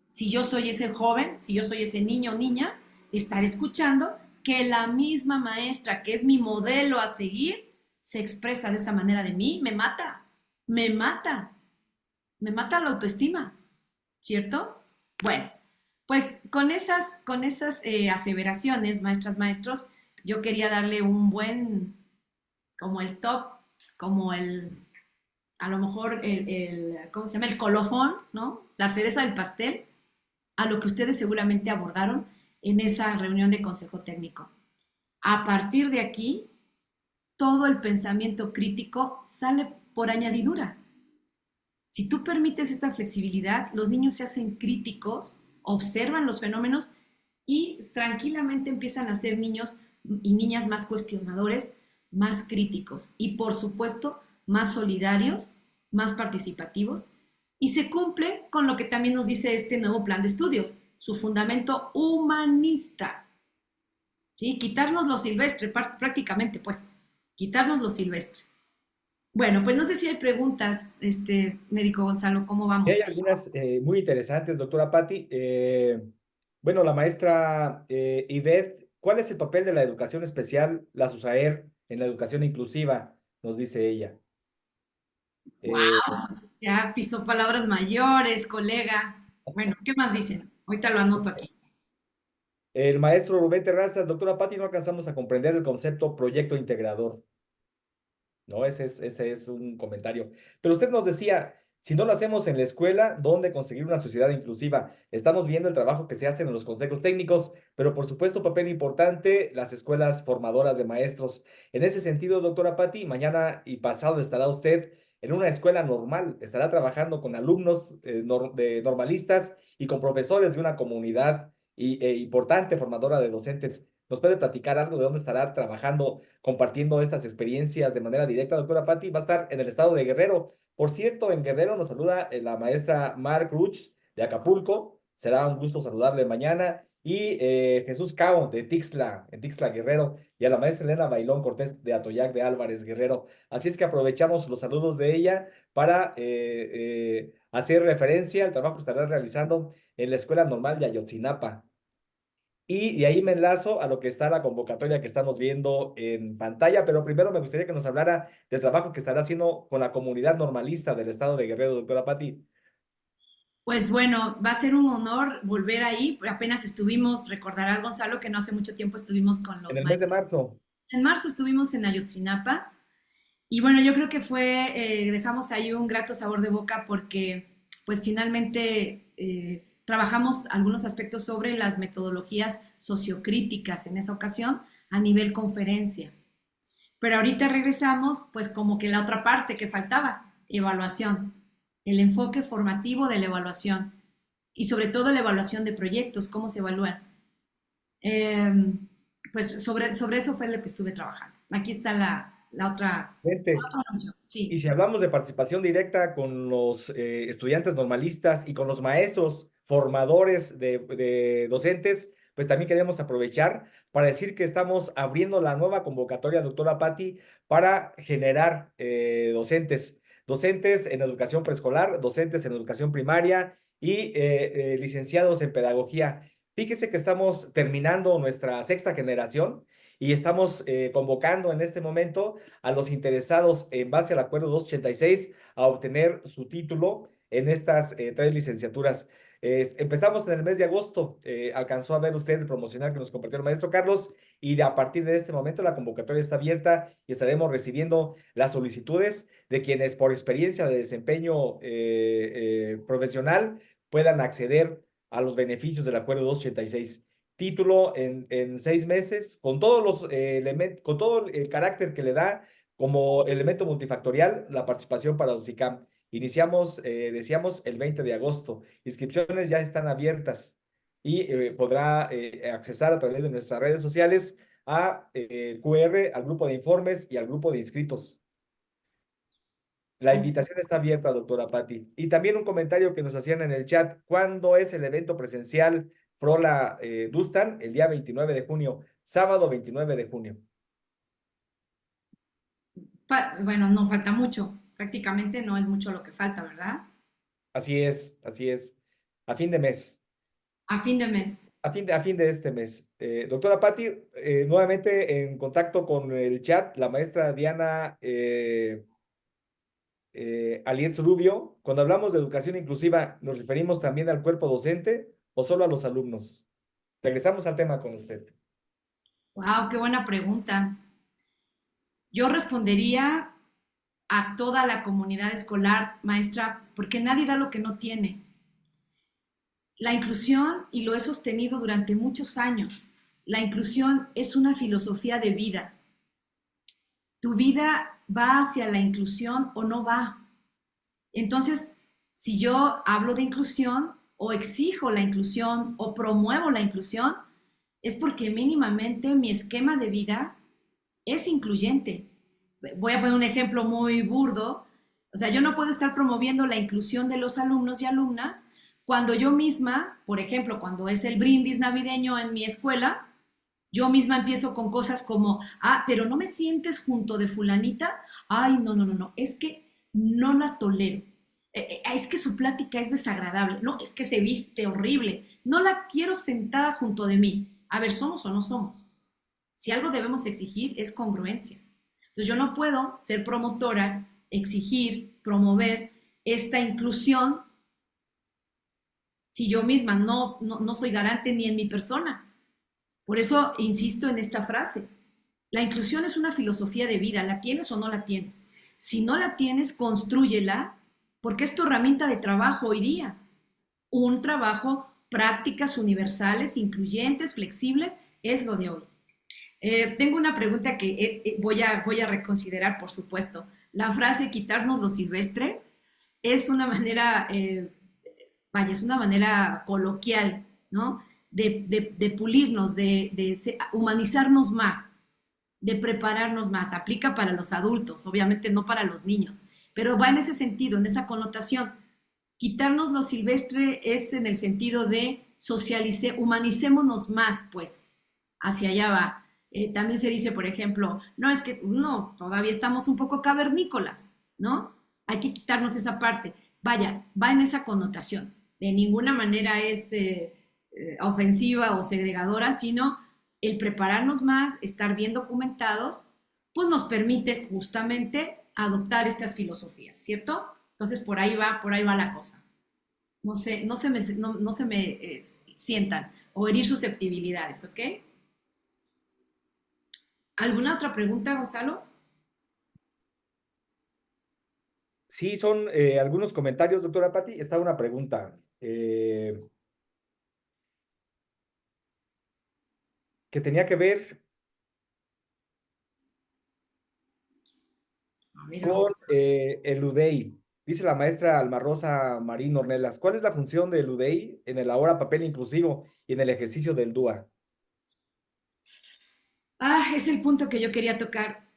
Si yo soy ese joven, si yo soy ese niño o niña, estar escuchando que la misma maestra, que es mi modelo a seguir, se expresa de esa manera de mí, me mata, me mata, me mata la autoestima, ¿cierto? Bueno, pues con esas aseveraciones, maestras, maestros, yo quería darle un buen, como el top, como a lo mejor ¿cómo se llama? El colofón, ¿no? La cereza del pastel, a lo que ustedes seguramente abordaron en esa reunión de consejo técnico. A partir de aquí, todo el pensamiento crítico sale por añadidura. Si tú permites esta flexibilidad, los niños se hacen críticos, observan los fenómenos y tranquilamente empiezan a ser niños y niñas más cuestionadores, más críticos y, por supuesto, más solidarios, más participativos, y se cumple con lo que también nos dice este nuevo plan de estudios, su fundamento humanista. ¿Sí? Quitarnos lo silvestre, prácticamente, pues, quitarnos lo silvestre. Bueno, pues no sé si hay preguntas, médico Gonzalo, ¿cómo vamos? Hay algunas muy interesantes, doctora Patti. Bueno, la maestra Ivette, ¿cuál es el papel de la educación especial, la SUSAER, en la educación inclusiva? Nos dice ella. Wow, pues ya pisó palabras mayores, colega. Bueno, ¿qué más dicen? Ahorita lo anoto aquí. El maestro Rubén Terrazas, doctora Patti, no alcanzamos a comprender el concepto proyecto integrador. ¿No? Ese es un comentario. Pero usted nos decía, si no lo hacemos en la escuela, ¿dónde conseguir una sociedad inclusiva? Estamos viendo el trabajo que se hace en los consejos técnicos, pero por supuesto, papel importante, las escuelas formadoras de maestros. En ese sentido, doctora Patti, mañana y pasado estará usted en una escuela normal, estará trabajando con alumnos normalistas y con profesores de una comunidad importante formadora de docentes. ¿Nos puede platicar algo de dónde estará trabajando, compartiendo estas experiencias de manera directa, doctora Patti? Va a estar en el estado de Guerrero. Por cierto, en Guerrero nos saluda la maestra Mar Ruch de Acapulco. Será un gusto saludarle mañana. Y Jesús Cao de Tixla, en Tixla, Guerrero. Y a la maestra Elena Bailón Cortés de Atoyac de Álvarez, Guerrero. Así es que aprovechamos los saludos de ella para hacer referencia al trabajo que estará realizando en la Escuela Normal de Ayotzinapa. Y de ahí me enlazo a lo que está la convocatoria que estamos viendo en pantalla, pero primero me gustaría que nos hablara del trabajo que estará haciendo con la comunidad normalista del estado de Guerrero, doctora Patti. Pues bueno, va a ser un honor volver ahí. Apenas estuvimos, recordarás, Gonzalo, que no hace mucho tiempo estuvimos con los En el mes de marzo. En marzo estuvimos en Ayotzinapa y bueno, yo creo que dejamos ahí un grato sabor de boca porque pues finalmente trabajamos algunos aspectos sobre las metodologías sociocríticas en esa ocasión a nivel conferencia. Pero ahorita regresamos pues como que la otra parte que faltaba, evaluación, el enfoque formativo de la evaluación y sobre todo la evaluación de proyectos, cómo se evalúan. Pues sobre eso fue lo que estuve trabajando. Aquí está la otra noción. Sí. Y si hablamos de participación directa con los estudiantes normalistas y con los maestros formadores de docentes, pues también queremos aprovechar para decir que estamos abriendo la nueva convocatoria, doctora Patti, para generar docentes en educación preescolar, docentes en educación primaria y licenciados en pedagogía. Fíjese que estamos terminando nuestra 6ª generación y estamos convocando en este momento a los interesados en base al acuerdo 286 a obtener su título en estas 3 licenciaturas. Empezamos en el mes de agosto, alcanzó a ver usted el promocional que nos compartió el maestro Carlos, y a partir de este momento la convocatoria está abierta y estaremos recibiendo las solicitudes de quienes por experiencia de desempeño profesional puedan acceder a los beneficios del acuerdo 286. Título en 6 meses, con todos los elementos, con todo el carácter que le da como elemento multifactorial la participación para UCICAM. Iniciamos, decíamos, el 20 de agosto. Inscripciones ya están abiertas y podrá accesar a través de nuestras redes sociales a QR, al grupo de informes y al grupo de inscritos. La invitación está abierta, doctora Patti. Y también un comentario que nos hacían en el chat: ¿cuándo es el evento presencial Frola Dustan? El día 29 de junio, sábado 29 de junio. Bueno, no falta mucho, prácticamente no es mucho lo que falta, ¿verdad? Así es, a fin de mes. A fin de mes. A fin de este mes. Doctora Patti, nuevamente en contacto con el chat, la maestra Diana Alietz Rubio. Cuando hablamos de educación inclusiva, ¿nos referimos también al cuerpo docente o solo a los alumnos? Regresamos al tema con usted. Wow, qué buena pregunta. Yo respondería a toda la comunidad escolar, maestra, porque nadie da lo que no tiene. La inclusión, y lo he sostenido durante muchos años, la inclusión es una filosofía de vida. Tu vida va hacia la inclusión o no va. Entonces, si yo hablo de inclusión o exijo la inclusión o promuevo la inclusión, es porque mínimamente mi esquema de vida es incluyente. Voy a poner un ejemplo muy burdo. O sea, yo no puedo estar promoviendo la inclusión de los alumnos y alumnas cuando yo misma, por ejemplo, cuando es el brindis navideño en mi escuela, yo misma empiezo con cosas como, pero no me sientes junto de fulanita. Ay, no, es que no la tolero. Es que su plática es desagradable. No, es que se viste horrible. No la quiero sentada junto de mí. A ver, ¿somos o no somos? Si algo debemos exigir es congruencia. Entonces yo no puedo ser promotora exigir, promover esta inclusión si yo misma no soy garante ni en mi persona? Por eso insisto en esta frase. La inclusión es una filosofía de vida, ¿la tienes o no la tienes? Si no la tienes, constrúyela, porque es tu herramienta de trabajo hoy día. Un trabajo, prácticas universales, incluyentes, flexibles, es lo de hoy. Tengo una pregunta que voy a reconsiderar, por supuesto. La frase quitarnos lo silvestre es una manera, es una manera coloquial, ¿no? De pulirnos, de humanizarnos más, de prepararnos más. Aplica para los adultos, obviamente no para los niños, pero va en ese sentido, en esa connotación. Quitarnos lo silvestre es en el sentido de humanicémonos más, pues, hacia allá va. También se dice, por ejemplo, no, todavía estamos un poco cavernícolas, ¿no? Hay que quitarnos esa parte. Vaya, va en esa connotación. De ninguna manera es ofensiva o segregadora, sino el prepararnos más, estar bien documentados, pues nos permite justamente adoptar estas filosofías, ¿cierto? Entonces por ahí va la cosa. No se me sientan o herir susceptibilidades, ¿ok? ¿Alguna otra pregunta, Gonzalo? Sí, son algunos comentarios, doctora Patti. Está una pregunta que tenía que ver con el UDEI. Dice la maestra Alma Rosa Marín Ornelas, ¿cuál es la función del UDEI en el ahora papel inclusivo y en el ejercicio del DUA? Es el punto que yo quería tocar.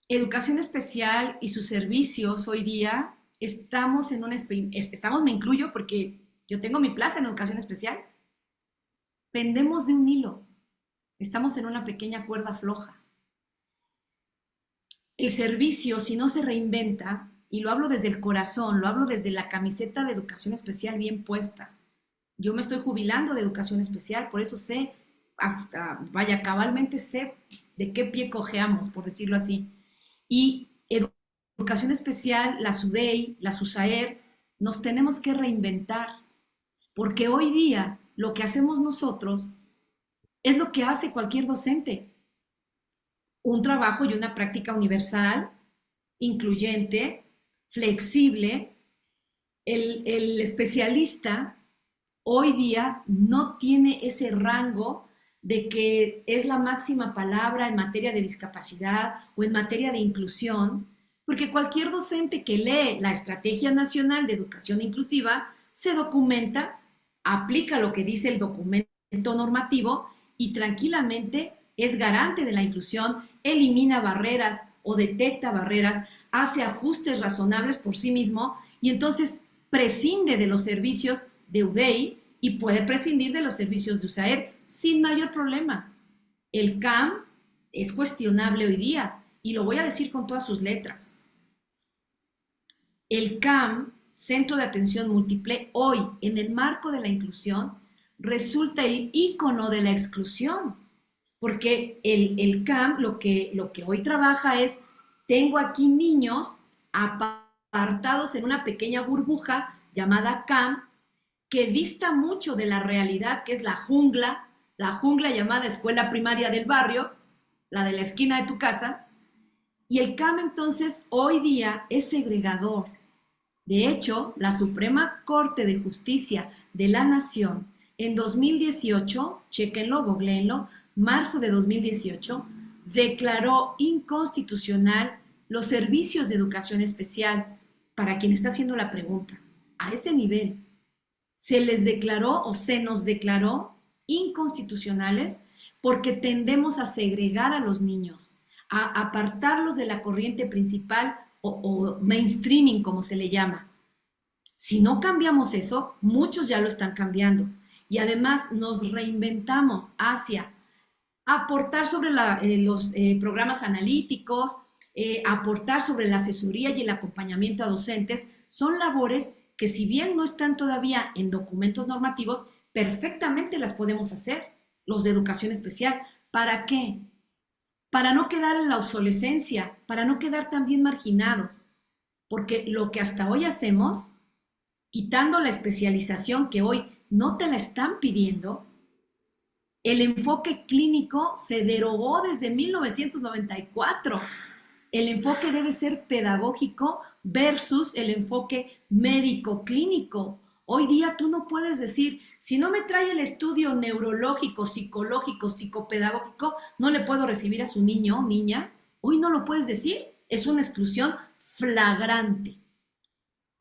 Educación especial y sus servicios hoy día me incluyo porque yo tengo mi plaza en educación especial, pendemos de un hilo, estamos en una pequeña cuerda floja. El servicio, si no se reinventa, y lo hablo desde el corazón, lo hablo desde la camiseta de educación especial bien puesta. Yo me estoy jubilando de educación especial, por eso sé, cabalmente sé de qué pie cojeamos, por decirlo así. Y educación especial, la SUDEI, la SUSAER, nos tenemos que reinventar, porque hoy día lo que hacemos nosotros es lo que hace cualquier docente. Un trabajo y una práctica universal, incluyente, flexible. El especialista hoy día no tiene ese rango de que es la máxima palabra en materia de discapacidad o en materia de inclusión, porque cualquier docente que lee la Estrategia Nacional de Educación Inclusiva se documenta, aplica lo que dice el documento normativo y tranquilamente es garante de la inclusión, elimina barreras o detecta barreras, hace ajustes razonables por sí mismo y entonces prescinde de los servicios de UDEI y puede prescindir de los servicios de USAER sin mayor problema. El CAM es cuestionable hoy día y lo voy a decir con todas sus letras. El CAM, Centro de Atención Múltiple, hoy en el marco de la inclusión resulta el ícono de la exclusión, porque el CAM lo que hoy trabaja es, tengo aquí niños apartados en una pequeña burbuja llamada CAM, que dista mucho de la realidad, que es la jungla llamada escuela primaria del barrio, la de la esquina de tu casa, y el CAM entonces hoy día es segregador. De hecho, la Suprema Corte de Justicia de la Nación en 2018, chéquenlo, googleenlo, marzo de 2018, declaró inconstitucional los servicios de educación especial. Para quien está haciendo la pregunta, a ese nivel se les declaró o se nos declaró inconstitucionales porque tendemos a segregar a los niños, a apartarlos de la corriente principal o mainstreaming, como se le llama. Si no cambiamos eso, muchos ya lo están cambiando. Y además nos reinventamos hacia aportar sobre los programas analíticos, aportar sobre la asesoría y el acompañamiento a docentes. Son labores que, si bien no están todavía en documentos normativos, perfectamente las podemos hacer, los de educación especial. ¿Para qué? Para no quedar en la obsolescencia, para no quedar también marginados. porque lo que hasta hoy hacemos, quitando la especialización que hoy no te la están pidiendo, el enfoque clínico se derogó desde 1994. El enfoque debe ser pedagógico versus el enfoque médico-clínico. Hoy día tú no puedes decir, si no me trae el estudio neurológico, psicológico, psicopedagógico, no le puedo recibir a su niño o niña. Hoy no lo puedes decir. Es una exclusión flagrante.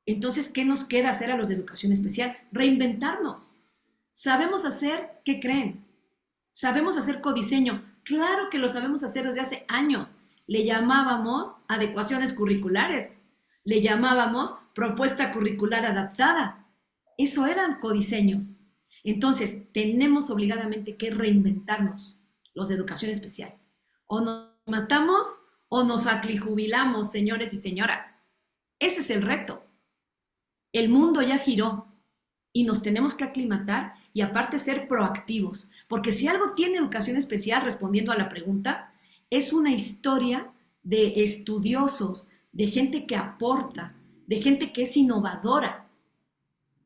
Entonces, ¿qué nos queda hacer a los de educación especial? Reinventarnos. ¿Sabemos hacer? ¿Qué creen? ¿Sabemos hacer codiseño? Claro que lo sabemos hacer desde hace años. Le llamábamos adecuaciones curriculares. Le llamábamos propuesta curricular adaptada. Eso eran codiseños. Entonces, tenemos obligadamente que reinventarnos, los de educación especial. O nos matamos o nos aclijubilamos, señores y señoras. Ese es el reto. El mundo ya giró y nos tenemos que aclimatar y aparte ser proactivos. Porque si algo tiene educación especial, respondiendo a la pregunta, es una historia de estudiosos, de gente que aporta, de gente que es innovadora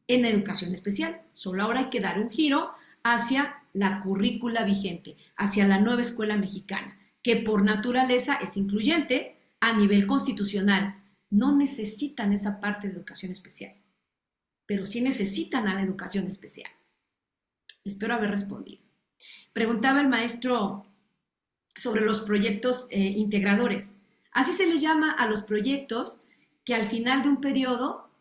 en educación especial. Solo ahora hay que dar un giro hacia la currícula vigente, hacia la nueva escuela mexicana, que por naturaleza es incluyente a nivel constitucional. No necesitan esa parte de educación especial, pero sí necesitan a la educación especial. Espero haber respondido. Preguntaba el maestro sobre los proyectos integradores. Así se les llama a los proyectos que al final de un periodo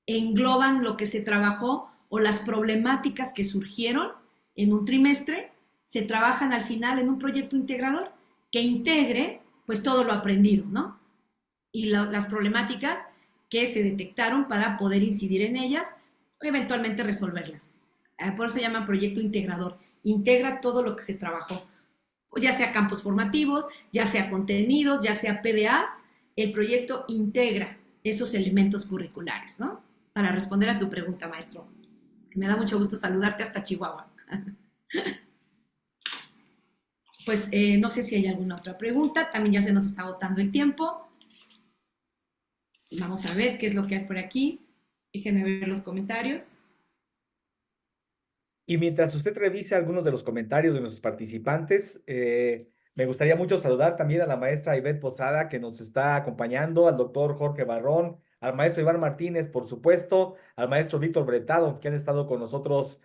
engloban lo que se trabajó o las problemáticas que surgieron en un trimestre, se trabajan al final en un proyecto integrador que integre pues todo lo aprendido, ¿no? Y las problemáticas que se detectaron para poder incidir en ellas, eventualmente resolverlas. Por eso se llama proyecto integrador. Integra todo lo que se trabajó, ya sea campos formativos, ya sea contenidos, ya sea PDAs. El proyecto integra esos elementos curriculares, ¿no? Para responder a tu pregunta, maestro. Me da mucho gusto saludarte hasta Chihuahua. Pues no sé si hay alguna otra pregunta. También ya se nos está agotando el tiempo. Vamos a ver qué es lo que hay por aquí. Déjenme ver los comentarios. Y mientras usted revisa algunos de los comentarios de nuestros participantes, me gustaría mucho saludar también a la maestra Ivette Posada, que nos está acompañando, al doctor Jorge Barrón, al maestro Iván Martínez, por supuesto, al maestro Víctor Bretado, que han estado con nosotros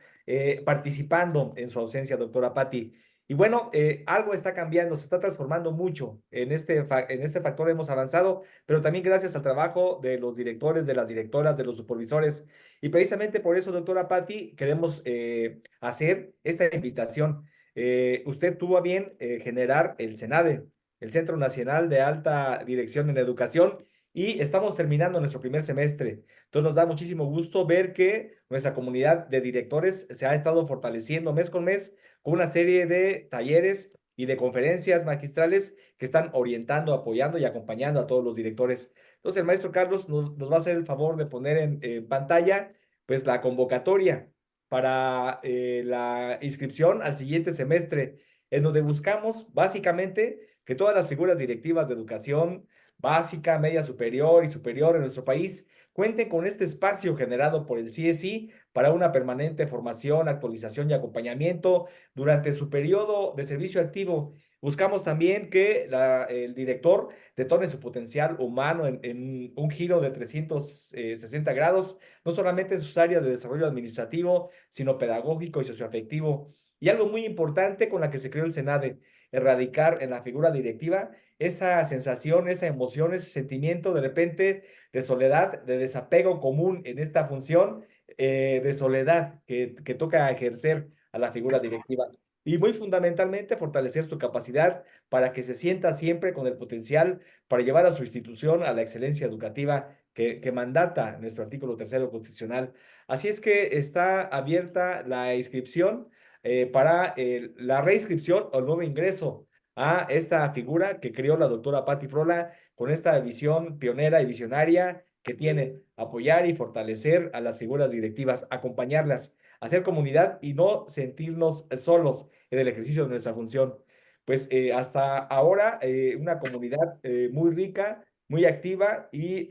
participando en su ausencia, doctora Patti. Y bueno, algo está cambiando, se está transformando mucho. En este factor hemos avanzado, pero también gracias al trabajo de los directores, de las directoras, de los supervisores. Y precisamente por eso, doctora Patti, queremos hacer esta invitación. Usted tuvo a bien generar el CENADE, el Centro Nacional de Alta Dirección en Educación, y estamos terminando nuestro primer semestre. Entonces nos da muchísimo gusto ver que nuestra comunidad de directores se ha estado fortaleciendo mes con mes con una serie de talleres y de conferencias magistrales que están orientando, apoyando y acompañando a todos los directores. Entonces el maestro Carlos nos va a hacer el favor de poner en pantalla pues la convocatoria para la inscripción al siguiente semestre, en donde buscamos básicamente que todas las figuras directivas de educación básica, media superior y superior en nuestro país cuenten con este espacio generado por el CSI para una permanente formación, actualización y acompañamiento durante su periodo de servicio activo. Buscamos también que el director detone su potencial humano en un giro de 360 grados, no solamente en sus áreas de desarrollo administrativo, sino pedagógico y socioafectivo. Y algo muy importante con la que se creó el CENADE, erradicar en la figura directiva esa sensación, esa emoción, ese sentimiento de repente de soledad, de desapego común en esta función de soledad que toca ejercer a la figura directiva. Y muy fundamentalmente fortalecer su capacidad para que se sienta siempre con el potencial para llevar a su institución a la excelencia educativa que mandata nuestro artículo 3º constitucional. Así es que está abierta la inscripción para la reinscripción o el nuevo ingreso a esta figura que creó la doctora Patti Frola con esta visión pionera y visionaria que tiene apoyar y fortalecer a las figuras directivas, acompañarlas, hacer comunidad y no sentirnos solos en el ejercicio de nuestra función. Pues hasta ahora una comunidad muy rica, muy activa y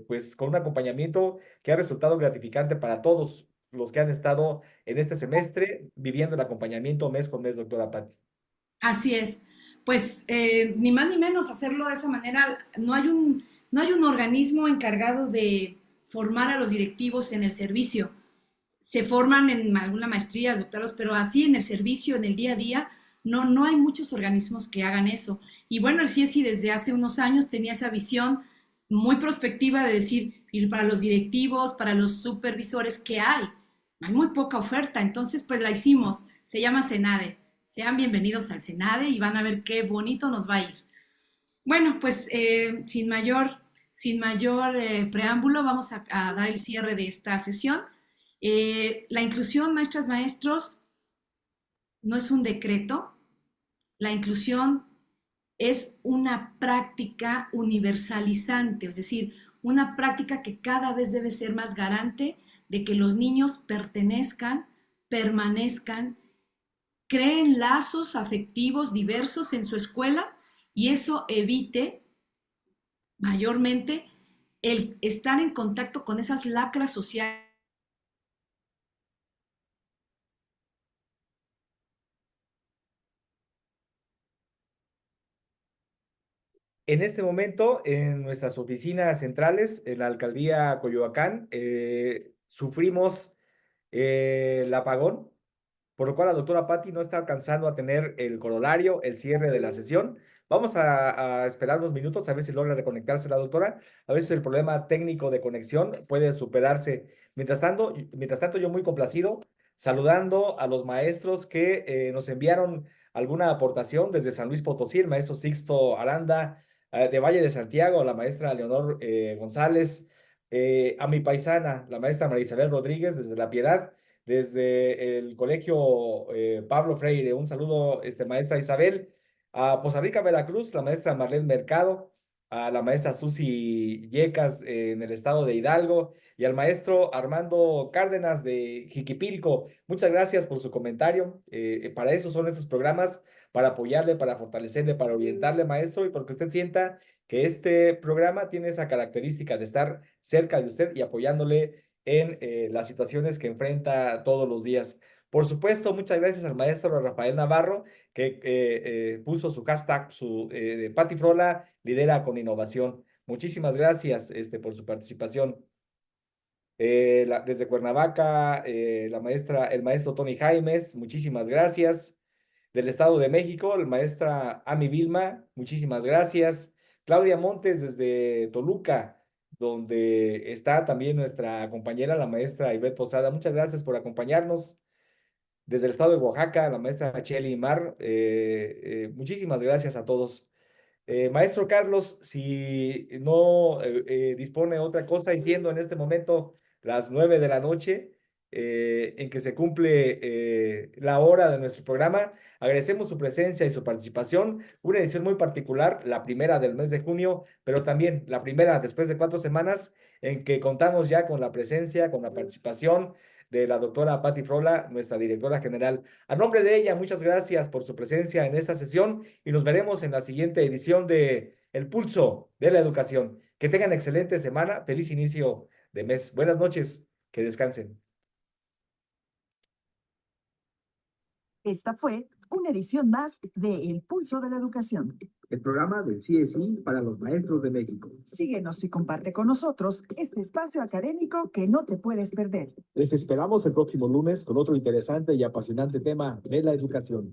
pues con un acompañamiento que ha resultado gratificante para todos los que han estado en este semestre viviendo el acompañamiento mes con mes, doctora Patti. Así es. Pues ni más ni menos hacerlo de esa manera. No hay un organismo encargado de formar a los directivos en el servicio. Se forman en alguna maestría, doctorados, pero así en el servicio, en el día a día, no hay muchos organismos que hagan eso. Y bueno, el CIESI desde hace unos años tenía esa visión muy prospectiva de decir, ir para los directivos, para los supervisores, ¿qué hay? Hay muy poca oferta, entonces pues la hicimos. Se llama CENADE. Sean bienvenidos al CENADE y van a ver qué bonito nos va a ir. Bueno, pues sin mayor preámbulo, vamos a dar el cierre de esta sesión. La inclusión, maestras, maestros, no es un decreto. La inclusión es una práctica universalizante, es decir, una práctica que cada vez debe ser más garante de que los niños pertenezcan, permanezcan, creen lazos afectivos diversos en su escuela y eso evite mayormente el estar en contacto con esas lacras sociales. En este momento, en nuestras oficinas centrales, en la alcaldía Coyoacán, sufrimos el apagón, por lo cual la doctora Patti no está alcanzando a tener el corolario, el cierre de la sesión. Vamos a esperar unos minutos a ver si logra reconectarse la doctora, a ver si el problema técnico de conexión puede superarse. Mientras tanto, yo muy complacido, saludando a los maestros que nos enviaron alguna aportación desde San Luis Potosí, el maestro Sixto Aranda, de Valle de Santiago, la maestra Leonor González, a mi paisana, la maestra María Isabel Rodríguez, desde La Piedad, desde el colegio Pablo Freire. Un saludo, maestra Isabel. A Poza Rica, Veracruz, la maestra Marlene Mercado, a la maestra Susi Yecas en el estado de Hidalgo y al maestro Armando Cárdenas de Jiquipilco. Muchas gracias por su comentario. Para eso son estos programas, para apoyarle, para fortalecerle, para orientarle, maestro, y porque usted sienta que este programa tiene esa característica de estar cerca de usted y apoyándole en las situaciones que enfrenta todos los días. Por supuesto, muchas gracias al maestro Rafael Navarro, que puso su hashtag, Patti Frola lidera con innovación. Muchísimas gracias por su participación. Desde Cuernavaca, el maestro Tony Jaimes, muchísimas gracias. Del Estado de México, la maestra Ami Vilma, muchísimas gracias. Claudia Montes desde Toluca, donde está también nuestra compañera, la maestra Ivette Posada. Muchas gracias por acompañarnos. Desde el estado de Oaxaca, la maestra Cheli Mar, muchísimas gracias a todos. Maestro Carlos, si no dispone otra cosa, y siendo en este momento las 9 de la noche, en que se cumple la hora de nuestro programa, agradecemos su presencia y su participación. Una edición muy particular, la primera del mes de junio, pero también la primera después de 4 semanas, en que contamos ya con la presencia, con la participación de la doctora Patti Frola, nuestra directora general. A nombre de ella, muchas gracias por su presencia en esta sesión y nos veremos en la siguiente edición de El Pulso de la Educación. Que tengan excelente semana, feliz inicio de mes. Buenas noches, que descansen. Esta fue una edición más de El Pulso de la Educación. El programa del CSI para los maestros de México. Síguenos y comparte con nosotros este espacio académico que no te puedes perder. Les esperamos el próximo lunes con otro interesante y apasionante tema de la educación.